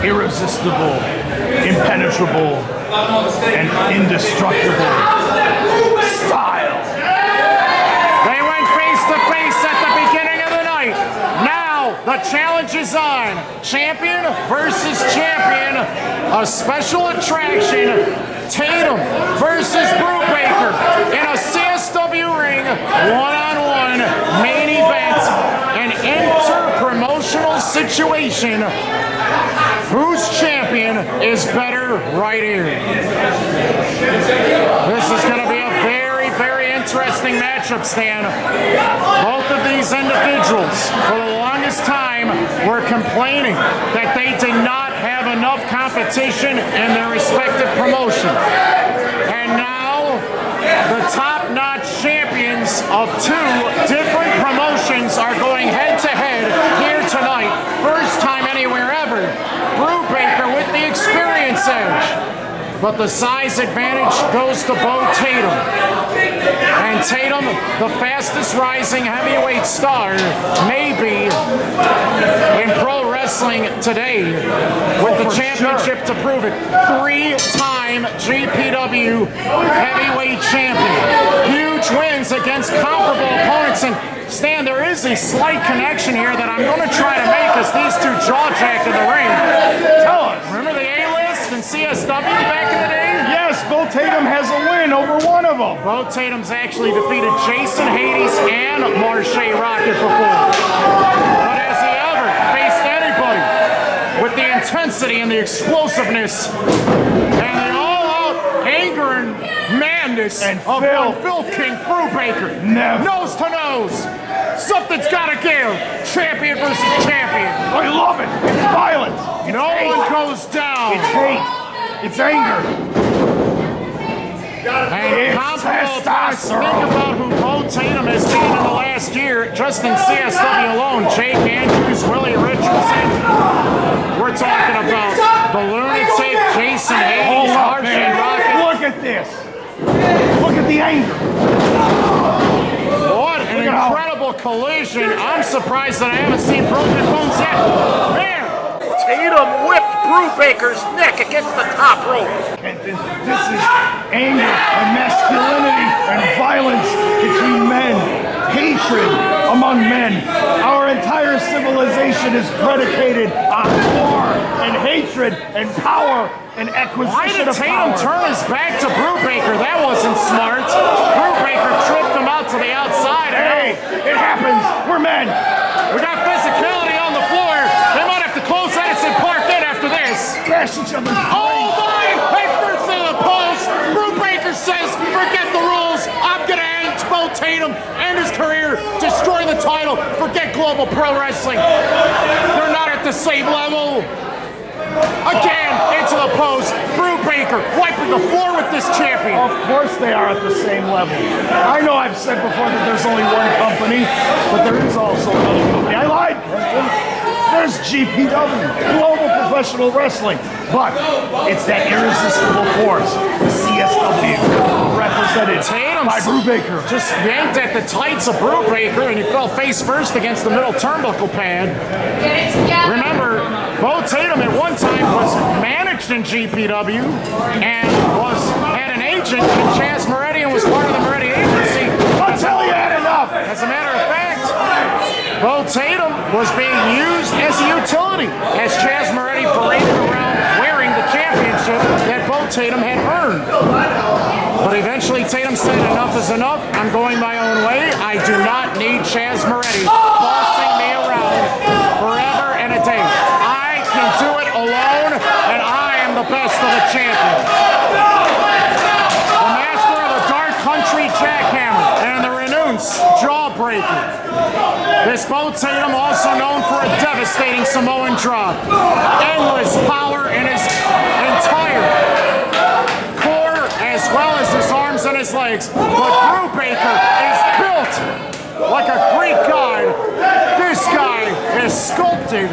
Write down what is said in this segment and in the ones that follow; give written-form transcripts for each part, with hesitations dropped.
irresistible, impenetrable, and indestructible style. They went face to face at the beginning of the night. Now the challenge is on. Champion versus champion. A special attraction. Tatum versus Brubaker in a CSW ring one-on-one main event. An inter-promotional situation. Whose champion is better right here? This is going to be a very, very interesting matchup, Stan. Both of these individuals, for the longest time, were complaining that they did not have enough competition in their respective promotion. And now, the top-notch champions of two different promotions are going head-to-head here tonight. First time anywhere ever. Brubaker with the experience edge. But the size advantage goes to Beau Tatum. And Tatum, the fastest rising heavyweight star, maybe in pro wrestling today, with the championship to prove it. Three-time GPW heavyweight champion. Huge wins against comparable opponents. And Stan, there is a slight connection here that I'm going to try to make as these two jaw-jacked in the ring. Tell us. Remember the A-list and CSW back in the day? Yes, Beau Tatum has a win over one of them. Beau Tatum's actually defeated Jason Hades and Marche Rocket before. But has he ever faced anybody with the intensity and the explosiveness and the all-out anger and madness of Filth King Brubaker? Never. Nose to nose. Something's gotta give. Champion versus champion. I love it. It's violence. It's no hate. one goes down. It's hate. It's anger. And comparable opponents, think about who Beau Tatum has beaten in the last year, just in CSW alone. Jake Andrews, Willie Richardson. We're talking about the Lunatic, Jason Hades, Marche Rocket. Look at this. Look at the anger. What an incredible collision. I'm surprised that I haven't seen broken bones yet. Man, Tatum whipped Brubaker's neck against the top rope. Kenton, this is anger and masculinity and violence between men. Hatred among men. Our entire civilization is predicated on war and hatred and power and acquisition of power. Why did Tatum turn his back to Brubaker? That wasn't smart. Brubaker tripped him out to the outside. Hey, it happens. We're men. We got physicality on the floor. They might have to close Edison Park in after this. Crash each other's Oh my! Head first to the post. Brubaker says, forget the rules. I'm going to end Beau Tatum and his career. Destroy the title. Forget global pro wrestling. They're not at the same level. Again, into the post. Brubaker wiping the floor with this champion. Of course they are at the same level. I know I've said before that there's only one company, but there is also another company. I lied, Kenton. There's GPW, Global Professional Wrestling. But it's that irresistible force, the CSW, represented by Brubaker. Just yanked at the tights of Brubaker, and he fell face first against the middle turnbuckle pad. Remember, Beau Tatum at one time was managed in GPW and had an agent in Chaz Moretti and was part of the Moretti agency. Until you had enough. As a matter of fact, Beau Tatum was being used as a utility as Chaz Moretti paraded around wearing the championship that Beau Tatum had earned. But eventually Tatum said, enough is enough. I'm going my own way. I do not need Chaz Moretti bossing me around forever and a day. I can do it alone, and I am the best of the champions. The master of the dark country jackhammer and the renounced jawbreaker. This Beau Tatum, also known for a devastating Samoan drop. Endless power in his entire core as well as his arms and his legs. But Brubaker is built like a Greek god. This guy is sculpted.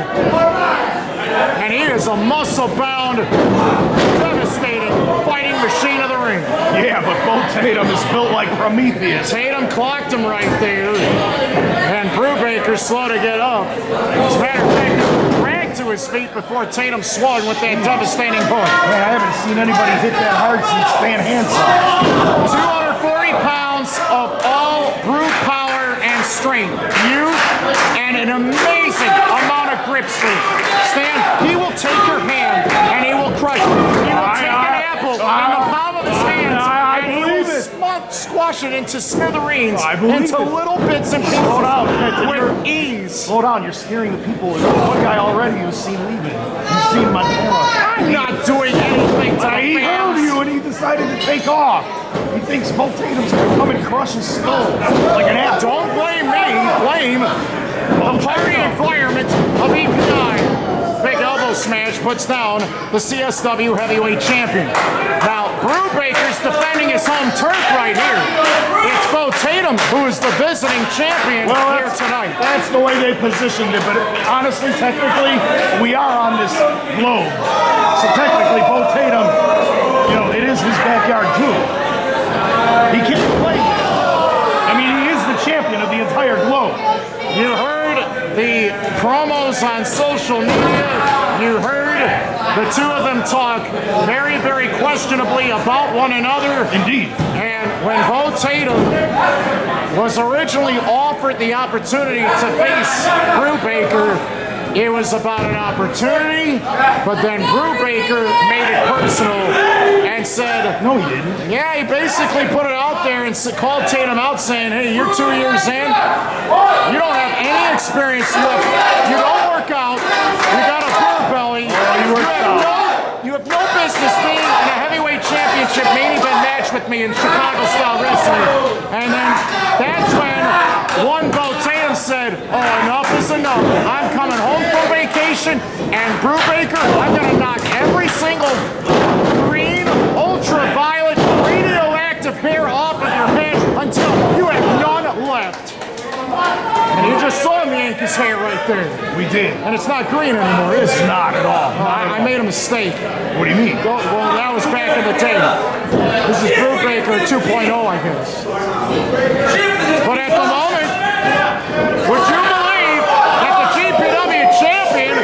And he is a muscle-bound, devastating fighting machine of the ring. Yeah, but Beau Tatum is built like Prometheus. Tatum clocked him right there. And Brubaker's slow to get up. As a matter of fact, he dragged to to his feet before Tatum swung with that devastating hook. Man, I haven't seen anybody hit that hard since Stan Paine. 240 pounds of all brute power and strength, youth, and an amazing amount of grip strength. Stan, he will take your hand and he will crush it. He will take an apple in the palm of his hands and he will squash it into smithereens, into little bits and pieces with ease. Slow down, you're scaring the people. There's one guy already who's seen leaving. You've seen my camera. I'm not doing anything to the He fans. heard you and he decided to take off. He thinks Beau Tatum's gonna come and crush his skull like an apple. Don't blame me, blame the party environment of EPI. Big elbow smash puts down the CSW heavyweight champion. Now, Brubaker's defending his home turf right here. It's Beau Tatum who is the visiting champion here tonight. That's the way they positioned it, but honestly, technically, we are on this globe. So technically, Beau Tatum, you know, it is his backyard too. He can't play. I mean, he is the champion of the entire globe. You heard the promos on social media. You heard the two of them talk very, very questionably about one another. Indeed. And when Beau Tatum was originally offered the opportunity to face Brubaker, it was about an opportunity, but then Brubaker made it personal and said, no, he didn't. Yeah, he basically put it out there and called Tatum out saying, hey, you're 2 years in, you don't have any experience left, you don't work out, you got a beer belly, you have no business being in a heavyweight championship main event match with me in Chicago-style wrestling. And then that's when one Beau Tatum said, oh, enough is enough. I'm coming home for vacation, and Brubaker, I'm going to knock every single green, ultraviolet, radioactive hair off of your head until you have none left. And you just saw me yank his hair right there. We did. And it's not green anymore, is it? It's not at all. I made a mistake. What do you mean? Well, that was back in the day. This is Brubaker 2.0, I guess. But at the moment, would you believe that the GPW champion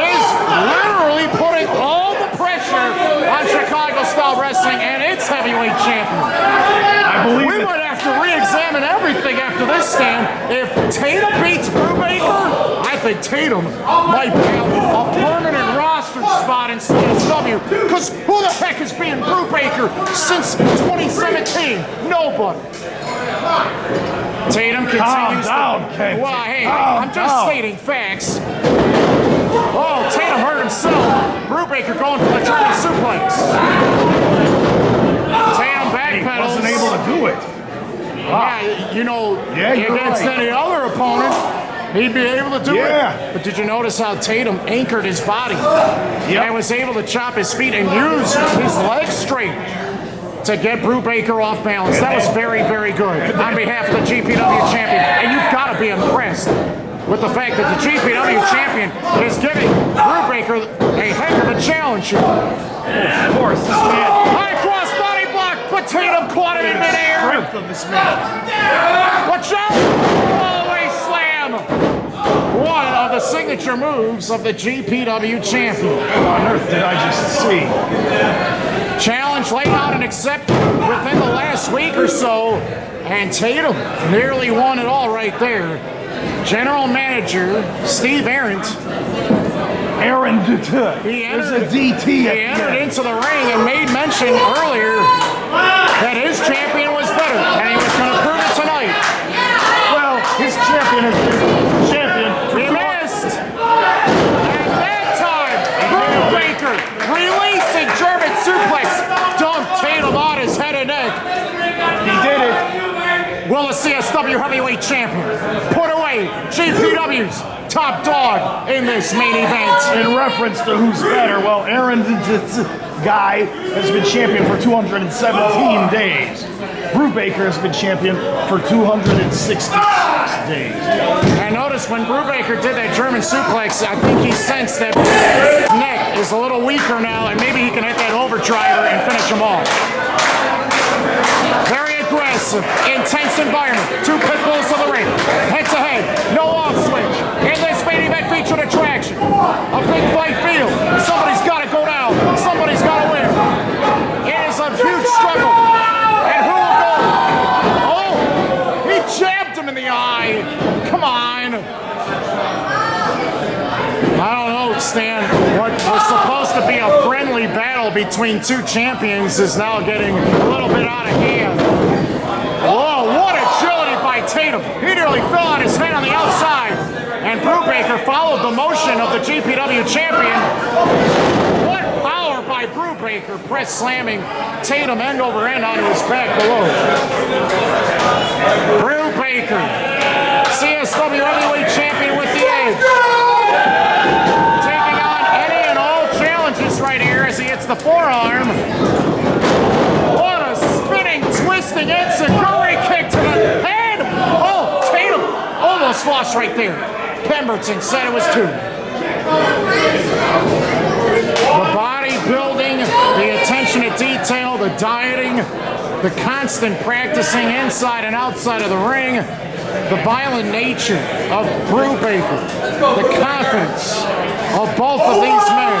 is literally putting all the pressure on Chicago-style wrestling and its heavyweight champion? I believe we might have to re-examine everything after this, Stan. If Tatum beats Brubaker, I think Tatum might have a permanent roster spot in CSW. Because who the heck has been Brubaker since 2017? Nobody. Tatum continues Kenton. Well, hey, I'm just stating facts. Oh, Tatum hurt himself. Brubaker going for the German suplex. Tatum backpedals. He wasn't able to do it. Yeah, you know, against any other opponent, he'd be able to do it. But did you notice how Tatum anchored his body and was able to chop his feet and use his leg strength to get Brubaker off balance? That was very, very good on behalf of the GPW champion. And you've got to be impressed with the fact that the GPW champion is giving Brubaker a heck of a challenge here. Of course, this man. High cross body block, but Tatum caught it in midair. Strength of this man. Watch out! Always slam! One of the signature moves of the GPW champion. What on earth did I just see? Challenge laid out and accepted within the last week or so, and Tatum nearly won it all right there. General Manager Steve Arendt. He entered, he entered into the ring and made mention earlier that his champion was better, and he was going to prove it tonight. Well, his champion has been champion. He missed. At that time, Brubaker releasing German suplex, dumped Tatum on his head and neck. He did it. Will the CSW heavyweight champion put away GPW's top dog in this main event? In reference to who's better, well, Aaron's guy has been champion for 217 days. Brubaker has been champion for 266 days. And notice when Brubaker did that German suplex, I think he sensed that his neck is a little weaker now, and maybe he can hit that overdriver and finish him off. Very aggressive, intense environment. Two pit bulls of the ring. Head to head, no off switch. In this main event featured attraction, a big fight field. Somebody's got to go down. Somebody's got to win. It is a huge struggle. And who will go? Oh, he jabbed him in the eye. Come on. I don't know, Stan. What was supposed to be a friendly battle between two champions is now getting a little bit out of hand. Whoa, what agility by Tatum. He nearly fell on his head on the outside. And Brubaker followed the motion of the GPW champion. What power by Brubaker, press slamming Tatum end over end onto his back below. Brubaker, CSW heavyweight champion with the edge. Taking on any and all challenges right here as he hits the forearm. What a spinning, twisting enziguri kick to the head. Oh, Tatum almost lost right there. Pemberton said it was 2. The bodybuilding, the attention to detail, the dieting, the constant practicing inside and outside of the ring, the violent nature of Brubaker, the confidence of both of these men.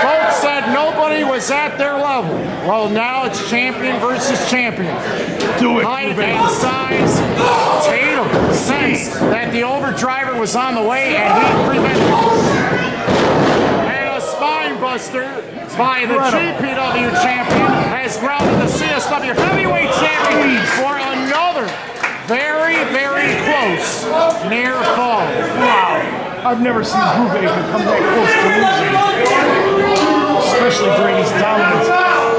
Both said nobody was at their level. Well, now it's champion versus champion. Do it, height and size. Tatum sensed that the overdriver was on the way and he prevented it. And a spine buster by the GPW champion has grounded the CSW heavyweight champion for another very, very close near fall. Wow. I've never seen Brubaker come that close to losing, especially during his dominance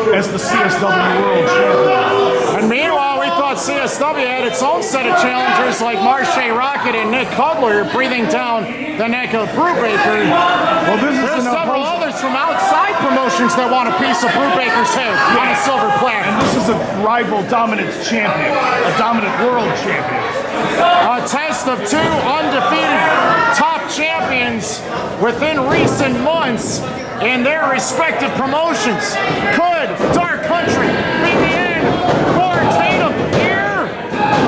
as the CSW World Champion. And meanwhile, we thought CSW had its own set of challengers like Marche Rocket and Nick Kugler breathing down the neck of Brubaker. Well, There's several others from outside promotions that want a piece of Brubaker's head on a silver platter. And this is a rival dominance champion, a dominant world champion. A test of 2 undefeated top champions within recent months in their respective promotions. Could Dark Country be the end for Tatum here?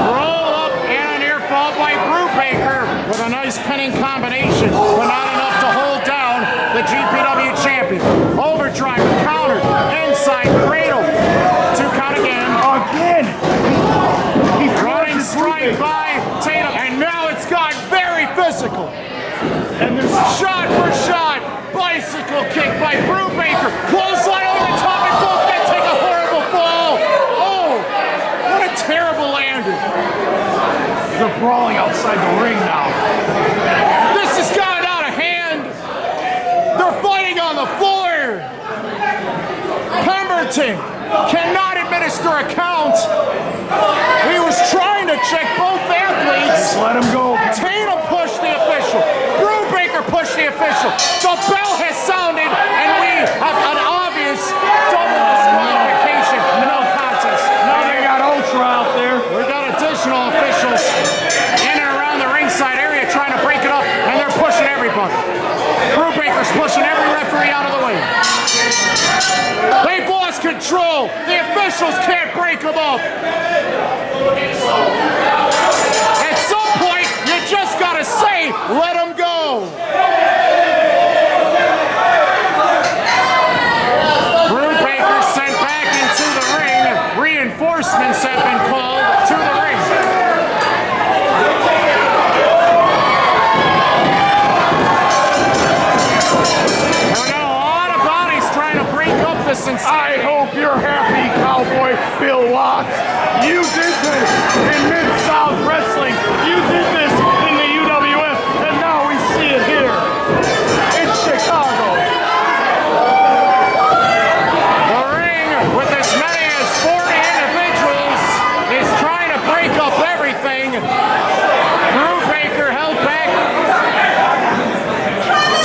Roll up and a near fall by Brubaker with a nice pinning combination, but not enough to hold down the GPW champion. Overdrive, counter, inside cradle. 2 count again. Again! He Running strike by Tatum, and now it's got very physical. And there's shot for shot, bicycle kick by Brubaker. Clothesline over the top, and both men take a horrible fall. Oh, what a terrible landing. They're brawling outside the ring now. This has gotten out of hand. They're fighting on the floor. Pemberton cannot administer a count. He was trying to check both athletes. Just let him go. Tatum pushed the official. Brubaker pushed the official. The bell has sounded, and we have an obvious double disqualification. No contest. Now they got Ultra out there. We got additional officials in and around the ringside area trying to break it up, and they're pushing everybody. Brubaker's pushing every referee out of the way. They've lost control. The officials can't break them up. At some point, you just gotta say, let them go. Brubaker sent back into the ring. Reinforcements have been called to the ring. There we go. A lot of bodies trying to break up this insanity. I hope you're happy, Cowboy Phil Watts. You did this in Mid-South Wrestling. You did this in the UWF, and now we see it here in Chicago. The ring, with as many as 40 individuals, is trying to break up everything. Brubaker held back.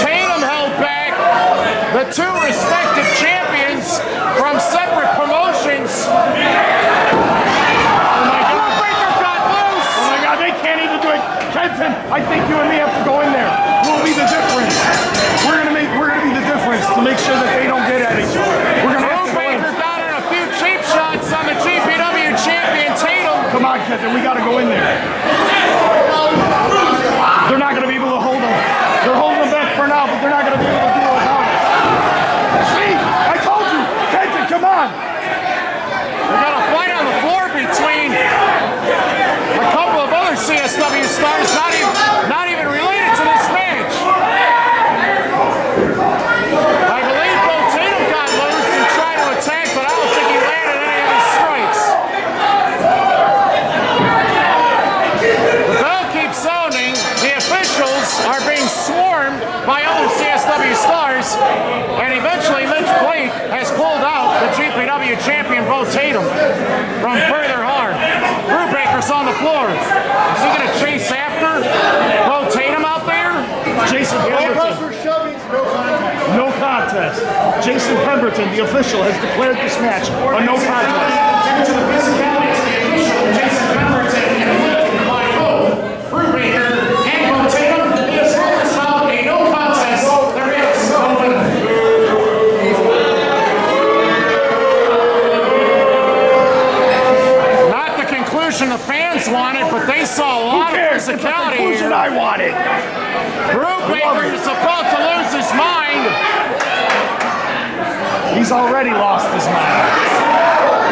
Tatum held back. The 2 respective champions from separate promotions. Kenton, I think you and me have to go in there. We'll be the difference. We're gonna be the difference to make sure that they don't get at each other. We're gonna have to go in. Brubaker got in a few cheap shots on the GPW champion Tatum. Come on, Kenton, we gotta go in there. They're not gonna be able to hold them. They're holding them back for now, but they're not gonna CSW Champion Beau Tatum from further harm. Brubaker's on the floor. Is he going to chase after Beau Tatum out there? Jason Pemberton. No contest. Jason Pemberton, the official, has declared this match a no contest. Due to the physicality to the official, Jason Pemberton inflicted by both Brubaker and Beau Tatum, it is always found a no contest. There is no winner. Not the conclusion the fans wanted, but they saw a lot of physicality here. Conclusion I wanted. Brubaker is about to lose his mind. He's already lost his mind.